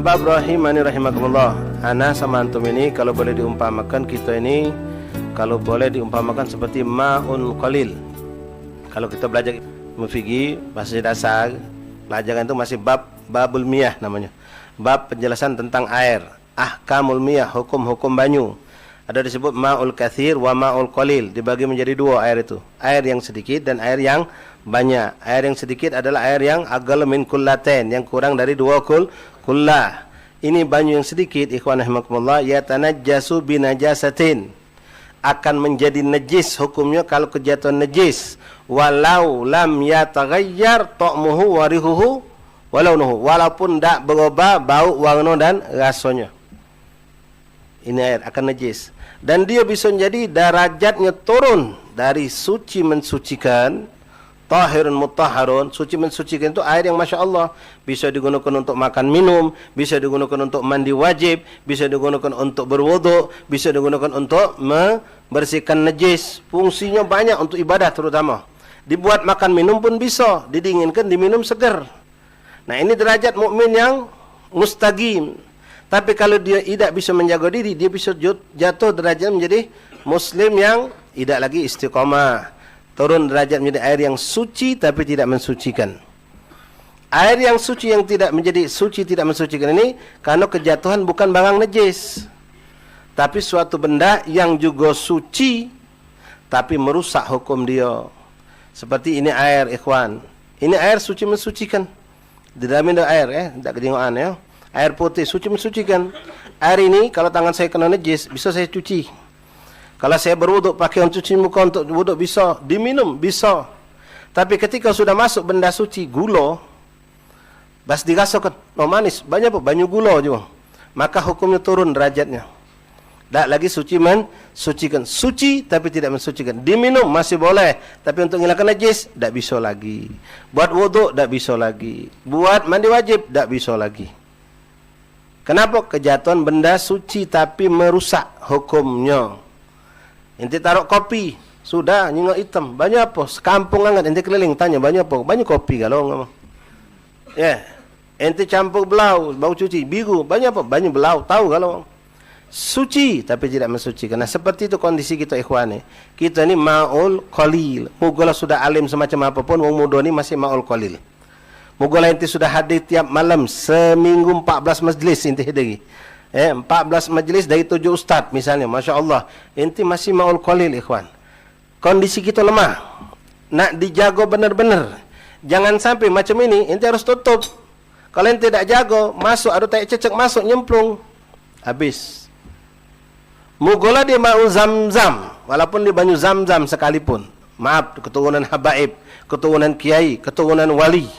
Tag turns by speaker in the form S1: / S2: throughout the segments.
S1: Ahbab rahimani rahimakumullah. Ana sama antum ini kalau boleh diumpamakan, kita ini kalau boleh diumpamakan seperti ma'un qalil. Kalau kita belajar mufigi bahasa dasar, pelajaran itu masih babul miyah namanya. Bab penjelasan tentang air, ahkamul miyah, hukum-hukum banyu. Ada disebut ma'ul kathir wa ma'ul qalil, dibagi menjadi dua air itu. Air yang sedikit dan air yang banyak. Air yang sedikit adalah air yang aqall min kullatain, yang kurang dari dua kullah. Ini banyu yang sedikit, ikhwan rahimakumullah, yatanajjasu binajasatin, akan menjadi najis hukumnya kalau kejatuhan najis, walau lam yataghayyar ta'muhu wa rihuhu walaunuhu, walaupun tak berubah bau, warna dan rasanya. Ini air akan najis, dan dia bisa menjadi derajatnya turun dari suci mensucikan, tahirun mutahharun. Suci mensucikan itu air yang Masya Allah bisa digunakan untuk makan minum, bisa digunakan untuk mandi wajib, bisa digunakan untuk berwudu, bisa digunakan untuk membersihkan najis. Fungsinya banyak untuk ibadah terutama. Dibuat makan minum pun bisa, didinginkan diminum segar. Nah, ini derajat mukmin yang mustaqim. Tapi kalau dia tidak bisa menjaga diri, dia bisa jatuh derajat menjadi muslim yang tidak lagi istiqamah. Turun derajat menjadi air yang suci tapi tidak mensucikan. Air yang suci yang tidak menjadi suci tidak mensucikan ini karena kejatuhan bukan barang najis, tapi suatu benda yang juga suci tapi merusak hukum dia. Seperti ini air, ikhwan. Ini air suci mensucikan. Di dalam ini air, tidak kejengoan ya. Air putih suci mensucikan. Air ini kalau tangan saya kena najis bisa saya cuci. Kalau saya berwuduk pakai untuk cuci muka untuk wuduk bisa, diminum bisa. Tapi ketika sudah masuk benda suci, gula, bas dirasakan, oh manis, banyak apa? Banyak gula juga. Maka hukumnya turun derajatnya. Tak lagi suci mensucikan. Suci tapi tidak mensucikan. Diminum masih boleh, tapi untuk menghilangkan najis tak bisa lagi. Buat wuduk tak bisa lagi. Buat mandi wajib tak bisa lagi. Kenapa? Kejatuhan benda suci tapi merusak hukumnya. Ente taruh kopi, sudah nyingok hitam, banyak apa? Sekampung angat ente keliling tanya banyak apa? Banyak kopi kalau ngomong. Ya, ente campur belau, bau cuci biru, banyak apa? Banyak belau, tahu kalau suci tapi tidak mensucikan. Nah, seperti itu kondisi kita ikhwani. Kita ini ma'ul qalil. Mugola sudah alim semacam apapun, wong muda ni masih ma'ul qalil. Mugola ente sudah hadir tiap malam seminggu 14 majlis ente hadiri. 14 majlis dari 7 ustaz misalnya, Masya Allah, ente masih ma'ul qalil ikhwan. Kondisi kita lemah, nak dijaga benar-benar. Jangan sampai macam ini, ente harus tutup. Kalau ente tidak jaga, masuk ada tai cecek masuk nyemplung, habis. Mugola dia ma'ul zam-zam, walaupun dia banyu zam-zam sekalipun. Maaf, keturunan habaib, keturunan kiai, keturunan wali.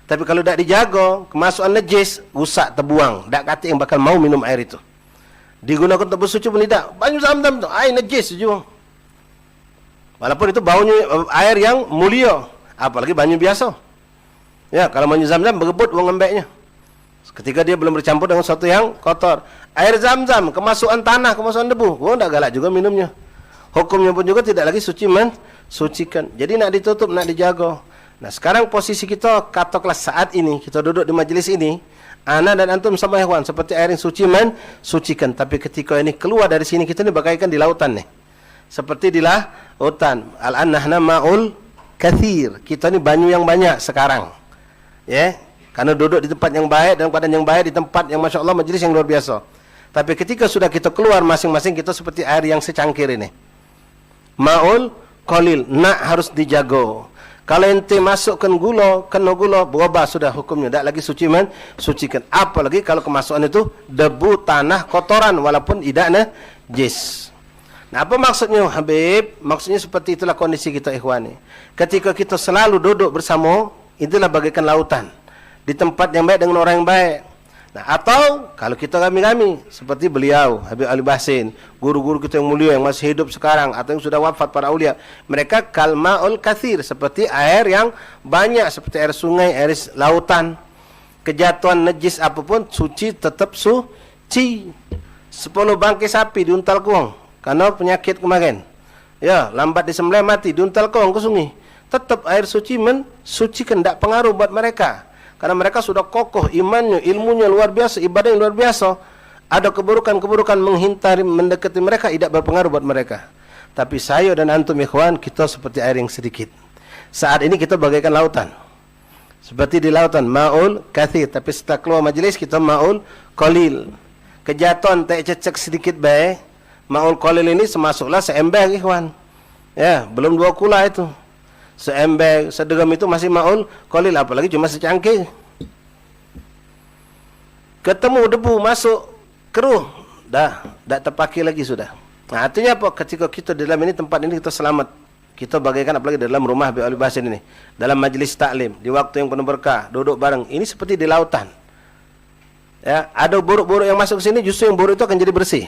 S1: Tapi kalau tak dijaga, kemasukan najis, rusak, terbuang. Tak kata yang bakal mau minum air itu. Digunakan untuk bersuci pun tidak. Banyu zam-zam tu, air najis saja. Walaupun itu baunya air yang mulia. Apalagi banyu biasa. Ya, kalau banyu zam-zam berebut orang ambilnya. Ketika dia belum bercampur dengan sesuatu yang kotor. Air zam-zam, kemasukan tanah, kemasukan debu. Orang tak galak juga minumnya. Hukumnya pun juga tidak lagi suci mensucikan. Jadi nak ditutup, nak dijaga. Nah, sekarang posisi kita katakanlah saat ini kita duduk di majlis ini, ana dan antum sama ikhwan seperti air yang suci mensucikan. Tapi ketika ini keluar dari sini, kita ni bagaikan di lautan nih. Seperti di lautan. Al-annahna ma'ul kathir. Kita ni banyu yang banyak sekarang. Ya, karena duduk di tempat yang baik dan keadaan yang baik, di tempat yang Masya Allah majlis yang luar biasa. Tapi ketika sudah kita keluar masing-masing, kita seperti air yang secangkir ini. Ma'ul qalil, nak harus dijaga. Kalau ente masukkan gula, kena gula, berubah sudah hukumnya. Tak lagi suci mensucikan. Apalagi kalau kemasukan itu debu, tanah, kotoran, walaupun tidak najis. Nah, apa maksudnya Habib? Maksudnya seperti itulah kondisi kita ikhwani. Ketika kita selalu duduk bersama, itulah bagaikan lautan. Di tempat yang baik dengan orang yang baik. Nah, atau kalau kita rami-rami seperti beliau Habib Ali Bahsin, guru-guru kita yang mulia yang masih hidup sekarang atau yang sudah wafat para aulia, mereka kalmaul kathir, seperti air yang banyak, seperti air sungai, air lautan. Kejatuhan najis apapun suci tetap suci. 10 bangkai sapi diuntal kuang karena penyakit kemarin. Ya, lambat disembelih mati diuntal kuang ke sungai. Tetap air suci mensucikan, tidak pengaruh buat mereka. Karena mereka sudah kokoh imannya, ilmunya luar biasa, ibadahnya luar biasa. Ada keburukan-keburukan menghintari, mendekati mereka, tidak berpengaruh buat mereka. Tapi saya dan antum ikhwan, kita seperti air yang sedikit. Saat ini kita bagaikan lautan. Seperti di lautan, ma'ul kathir. Tapi setelah keluar majlis, kita ma'ul qalil. Kejatuhan, tak cecek sedikit baik. Ma'ul qalil ini semasuklah seember ikhwan. Ya, belum 2 kula itu. Seember, sedegam itu masih ma'ul qalil, apalagi cuma secangkir. Ketemu debu masuk keruh, dah terpakai lagi sudah. Nah, artinya apa? Ketika kita di dalam ini, tempat ini kita selamat. Kita bagaikan apalagi dalam rumah Habib Basin ini, dalam majlis taklim, di waktu yang penuh berkah, duduk bareng. Ini seperti di lautan. Ya, ada buruk-buruk yang masuk ke sini, justru yang buruk itu akan jadi bersih.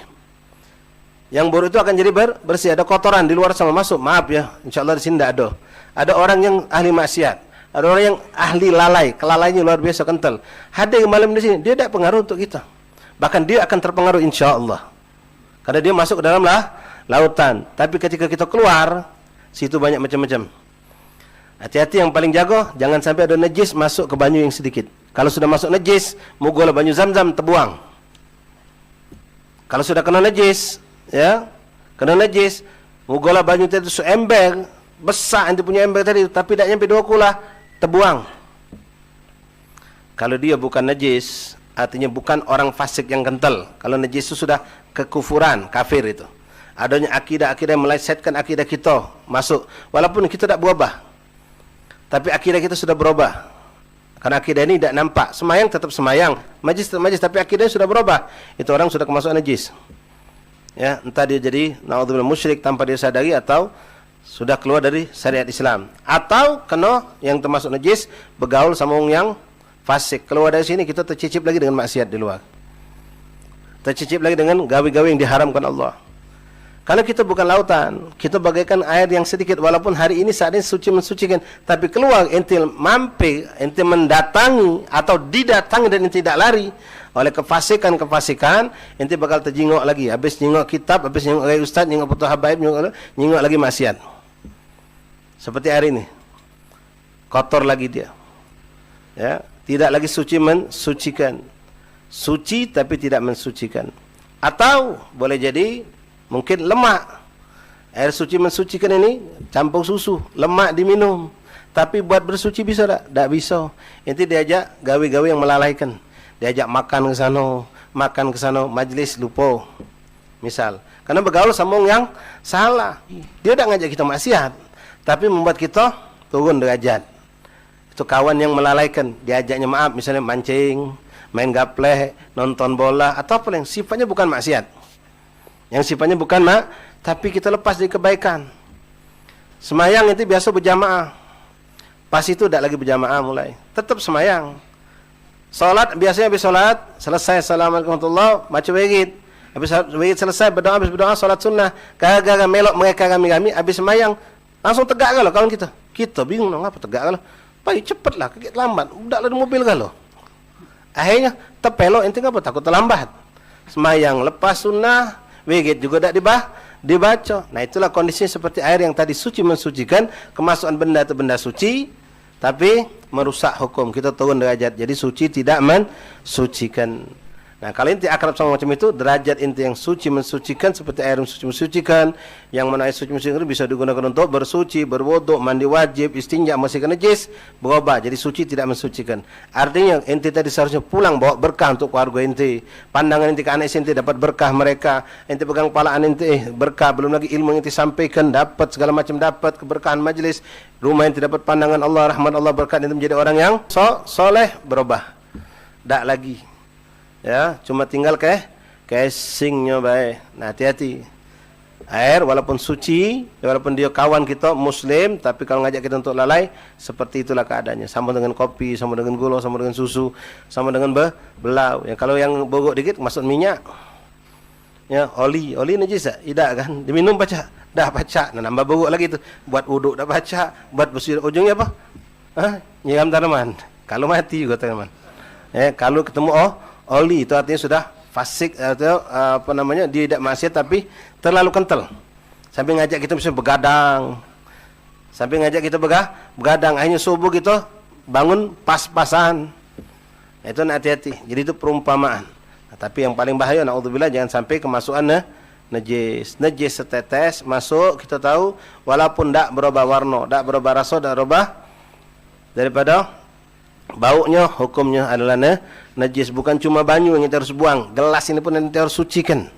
S1: Yang buruk itu akan jadi bersih. Ada kotoran di luar sama masuk, maaf ya, insyaallah di sini tidak ada. Ada orang yang ahli maksiat, ada orang yang ahli lalai, kelalaiannya luar biasa kental. Hadir malam di sini, dia tidak pengaruh untuk kita. Bahkan dia akan terpengaruh insyaallah. Karena dia masuk ke dalam lautan. Tapi ketika kita keluar, situ banyak macam-macam. Hati-hati, yang paling jago, jangan sampai ada najis masuk ke banyu yang sedikit. Kalau sudah masuk najis, mugola banyu zam-zam, terbuang. Kalau sudah kena najis, ya, kena najis, mugola banyu tadi seember, besar yang punya ember tadi, tapi tidak nyampe 2 kula, terbuang. Kalau dia bukan najis, artinya bukan orang fasik yang kental. Kalau najis itu sudah kekufuran, kafir itu. Adanya akidah-akidah yang melesetkan akidah kita masuk. Walaupun kita tidak berubah, tapi akidah kita sudah berubah. Karena akidah ini tidak nampak. Semayang tetap semayang, majlis tetap majlis, tapi akidahnya sudah berubah. Itu orang sudah kemasukan najis. Ya, entah dia jadi naudzubillah musyrik tanpa dia sadari, atau sudah keluar dari syariat Islam, atau kena yang termasuk najis bergaul sama orang yang fasik. Keluar dari sini kita tercicip lagi dengan maksiat di luar. Tercicip lagi dengan gawe-gawe yang diharamkan Allah. Kalau kita bukan lautan, kita bagaikan air yang sedikit. Walaupun hari ini saat ini suci mensucikan, tapi keluar ente mampir, ente mendatangi atau didatangi dan ente tidak lari oleh kefasikan, ente bakal terjingok lagi. Habis jingok kitab, habis jingok oleh ustaz, jingok putus habaib, jingok lagi maksiat. Seperti hari ini, kotor lagi dia. Ya, tidak lagi suci mensucikan. Suci tapi tidak mensucikan. Atau boleh jadi mungkin lemak. Air suci mensucikan ini campur susu, lemak diminum. Tapi buat bersuci bisa tak? Tak bisa. Nanti diajak gawe-gawe yang melalaikan. Diajak makan ke sana, majlis lupa. Misal, karena bergaul sama orang yang salah. Dia tak ngajak kita maksiat, tapi membuat kita turun derajat. Itu kawan yang melalaikan, diajaknya maaf, misalnya mancing, main gaplek, nonton bola, atau apa yang sifatnya bukan maksiat. Yang sifatnya bukan tapi kita lepas dari kebaikan. Semayang itu biasa berjamaah. Pas itu tidak lagi berjamaah mulai. Tetap semayang. Salat, biasanya habis salat, selesai assalamualaikum warahmatullahi wabarakatuh, baca wirid. Habis wirid selesai, berdoa, salat sunnah. Gara-gara melok mereka kami, habis semayang, langsung tegak kalau kawan kita. Kita bingung apa tegak kalau. Baik cepatlah, kekit lambat. Udah ada mobil kalau. Akhirnya terpelok, ente apa takut terlambat. Semayang lepas sunnah, wirid juga tidak dibaca. Nah, itulah kondisinya seperti air yang tadi suci mensucikan, kemasukan benda itu benda suci, tapi merusak hukum. Kita turun derajat. Jadi suci tidak mensucikan. Nah, kalau inti akrab sama macam itu, derajat inti yang suci mensucikan seperti air yang suci mensucikan, yang mana air suci mensucikan itu bisa digunakan untuk bersuci, berwuduk, mandi wajib, istinja, membersihkan najis, berubah jadi suci tidak mensucikan. Artinya inti tadi seharusnya pulang bawa berkah untuk keluarga inti. Pandangan inti ke anak inti dapat berkah mereka. Inti pegang kepala inti berkah, belum lagi ilmu yang inti sampaikan dapat segala macam, dapat keberkahan majlis. Rumah inti dapat pandangan Allah, rahmat Allah, berkat inti menjadi orang yang soleh, berubah. Tak lagi. Ya, cuma tinggal casingnya baik. Nah, hati-hati. Air walaupun suci, walaupun dia kawan kita muslim, tapi kalau ngajak kita untuk lalai, seperti itulah keadaannya. Sama dengan kopi, sama dengan gula, sama dengan susu, sama dengan belau. Ya, kalau yang bogok dikit masuk minyak. Ya, oli najis tak? Tidak kan? Diminum baca. Dah baca. Nah, nambah bogok lagi tu. Buat uduk dah baca, buat bersih ujungnya apa? Nyiram tanaman. Kalau mati juga tanaman. Kalau ketemu oli itu artinya sudah fasik, atau apa namanya, dia tidak maksiat tapi terlalu kental. Sampai ngajak kita misalnya begadang. Sampai ngajak kita begadang, akhirnya subuh kita bangun pas-pasan. Itu nak hati-hati. Jadi itu perumpamaan. Tapi yang paling bahaya, naudzubillah, jangan sampai kemasukan najis. Najis setetes masuk, kita tahu, walaupun tak berubah warna, tak berubah rasa, tak berubah daripada baunya, hukumnya adalah najis. Bukan cuma banyu yang kita harus buang, gelas ini pun kita harus sucikan.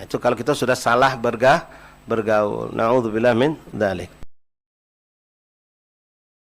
S1: Itu kalau kita sudah salah bergaul. Naudzubillah min dzalik.